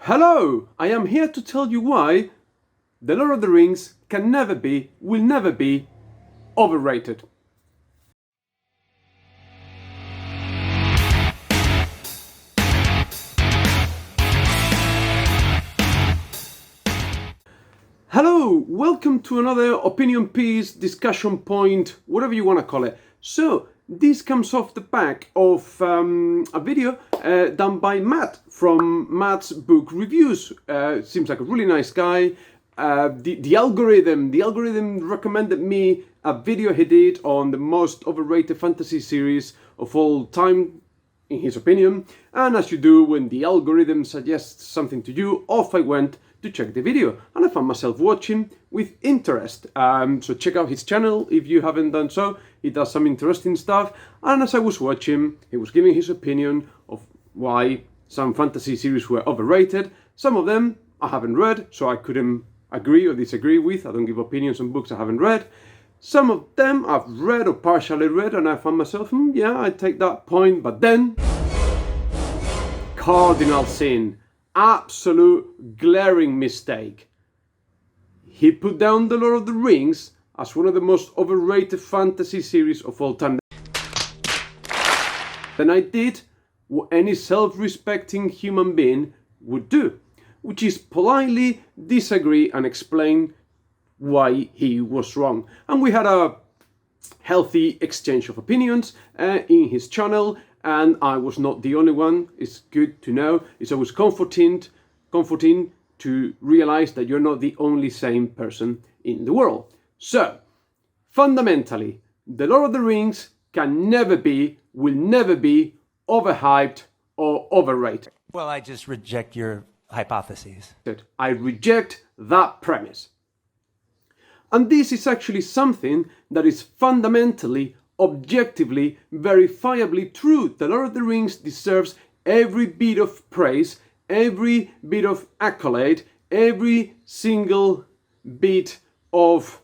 Hello! I am here to tell you why The Lord of the Rings can never be, will never be, overrated. Hello! Welcome to another opinion piece, discussion point, whatever you want to call it. So, this comes off the back of a video done by Matt from Matt's Book Reviews. Seems like a really nice guy. The algorithm recommended me a video he did on the most overrated fantasy series of all time, in his opinion. And as you do when the algorithm suggests something to you, off I went to check the video, and I found myself watching with interest. So check out his channel if you haven't done so. He does some interesting stuff, and as I was watching, he was giving his opinion of why some fantasy series were overrated. Some of them I haven't read, so I couldn't agree or disagree with. I don't give opinions on books I haven't read. Some of them I've read or partially read, and I found myself, yeah, I take that point. But then, cardinal sin. Absolute glaring mistake. He put down The Lord of the Rings as one of the most overrated fantasy series of all time. Then I did what any self-respecting human being would do, which is politely disagree and explain why he was wrong. And we had a healthy exchange of opinions in his channel. And I was not the only one. It's good to know. It's always comforting to realize that you're not the only sane person in the world. So, fundamentally, The Lord of the Rings can never be, will never be, overhyped or overrated. Well, I just reject your hypotheses. I reject that premise. And this is actually something that is fundamentally, objectively, verifiably true. The Lord of the Rings deserves every bit of praise, every bit of accolade, every single bit of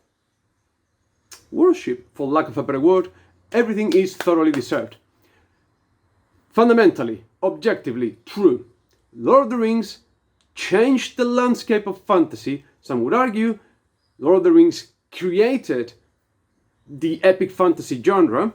worship, for lack of a better word. Everything is thoroughly deserved. Fundamentally, objectively true. Lord of the Rings changed the landscape of fantasy. Some would argue Lord of the Rings created the epic fantasy genre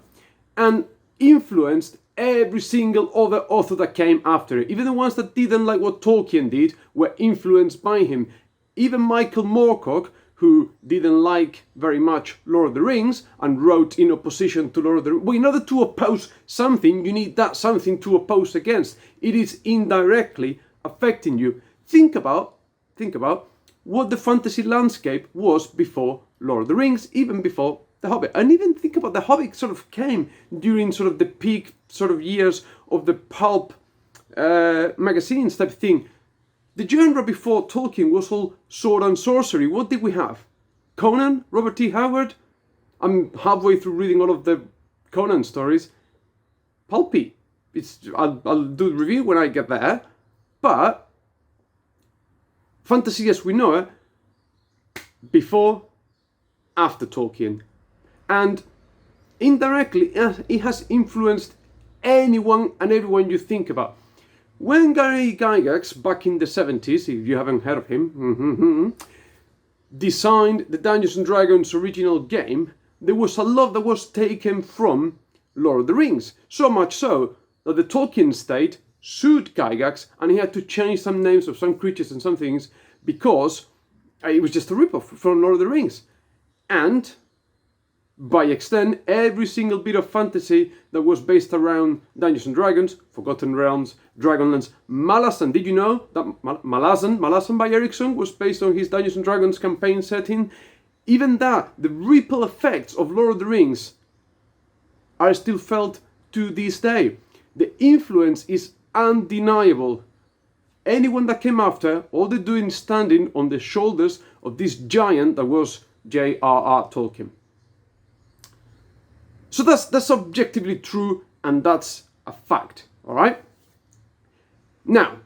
and influenced every single other author that came after it. Even the ones that didn't like what Tolkien did were influenced by him. Even Michael Moorcock, who didn't like very much Lord of the Rings and wrote in opposition to Lord of the Rings. Well, in order to oppose something, you need that something to oppose against. It is indirectly affecting you. Think about what the fantasy landscape was before Lord of the Rings, even before The Hobbit. And even think about The Hobbit sort of came during sort of the peak sort of years of the pulp magazines type thing. The genre before Tolkien was all sword and sorcery. What did we have? Conan? Robert T. Howard? I'm halfway through reading all of the Conan stories. Pulpy. I'll do the review when I get there. But fantasy as we know it, before, after Tolkien. And indirectly, it has influenced anyone and everyone you think about. When Gary Gygax, back in the 70s, if you haven't heard of him, designed the Dungeons & Dragons original game, there was a lot that was taken from Lord of the Rings. So much so that the Tolkien estate sued Gygax and he had to change some names of some creatures and some things because it was just a ripoff from Lord of the Rings. And by extent, every single bit of fantasy that was based around Dungeons and Dragons, Forgotten Realms, Dragonlance, Malazan. Did you know that Malazan by Erickson was based on his Dungeons and Dragons campaign setting? Even that, the ripple effects of Lord of the Rings are still felt to this day. The influence is undeniable. Anyone that came after, all they're doing is standing on the shoulders of this giant that was J.R.R. Tolkien. So that's objectively true, and that's a fact, all right? Now,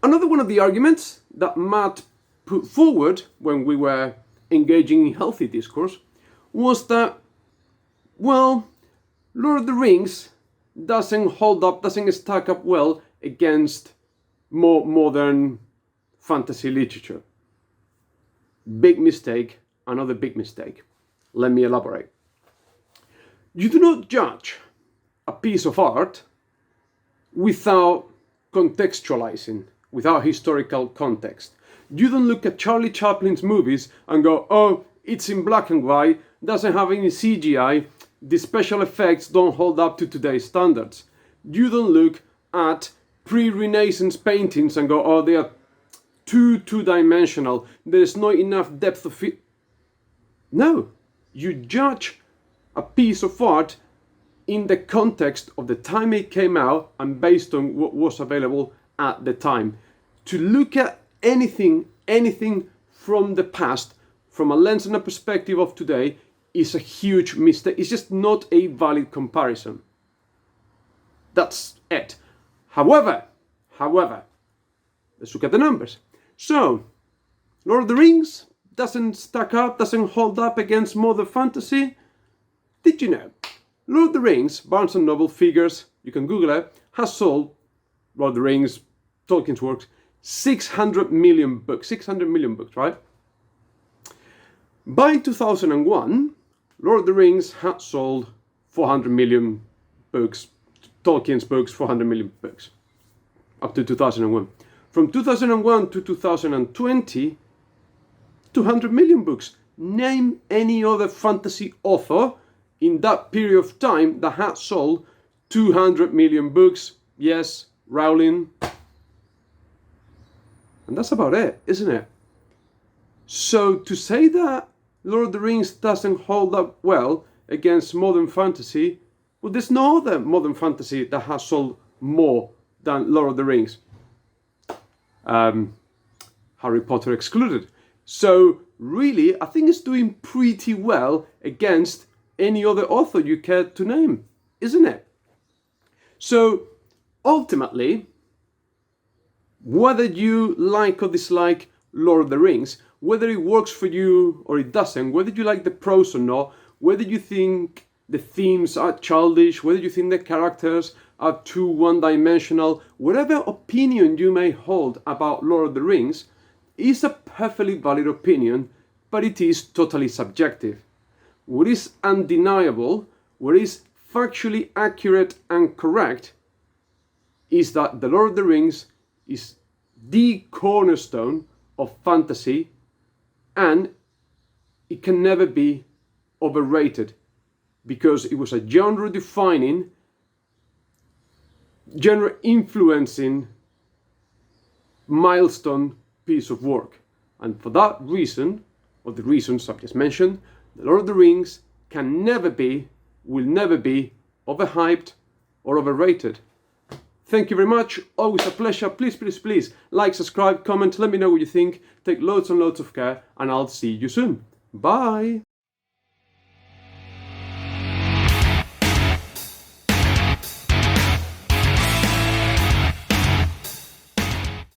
another one of the arguments that Matt put forward when we were engaging in healthy discourse was that, well, Lord of the Rings doesn't hold up, doesn't stack up well against more modern fantasy literature. Big mistake, another big mistake. Let me elaborate. You do not judge a piece of art without contextualizing, without historical context. You don't look at Charlie Chaplin's movies and go, oh, it's in black and white, doesn't have any CGI, the special effects don't hold up to today's standards. You don't look at pre-Renaissance paintings and go, oh, they are too two-dimensional, there's not enough depth of it. No, you judge a piece of art in the context of the time it came out and based on what was available at the time. To look at anything from the past, from a lens and a perspective of today, is a huge mistake. It's just not a valid comparison. That's it. However, let's look at the numbers. So, Lord of the Rings doesn't stack up, doesn't hold up against modern fantasy. Did you know? Lord of the Rings, Barnes & Noble figures, you can Google it, has sold, Lord of the Rings, Tolkien's works, 600 million books, right? By 2001, Lord of the Rings had sold 400 million books, Tolkien's books, 400 million books, up to 2001. From 2001 to 2020, 200 million books. Name any other fantasy author in that period of time that had sold 200 million books. Yes, Rowling. And that's about it, isn't it? So to say that Lord of the Rings doesn't hold up well against modern fantasy, well, there's no other modern fantasy that has sold more than Lord of the Rings. Harry Potter excluded. So really, I think it's doing pretty well against any other author you care to name, isn't it? So ultimately, whether you like or dislike Lord of the Rings, whether it works for you or it doesn't, whether you like the prose or not, whether you think the themes are childish, whether you think the characters are too one-dimensional, whatever opinion you may hold about Lord of the Rings is a perfectly valid opinion, but it is totally subjective. What is undeniable, what is factually accurate and correct, is that The Lord of the Rings is the cornerstone of fantasy, and it can never be overrated because it was a genre-defining, genre-influencing milestone piece of work. And for that reason, or the reasons I've just mentioned, The Lord of the Rings can never be, will never be overhyped or overrated. Thank you very much. Always a pleasure. Please like, subscribe, comment, let me know what you think. Take loads and loads of care, and I'll see you soon. Bye.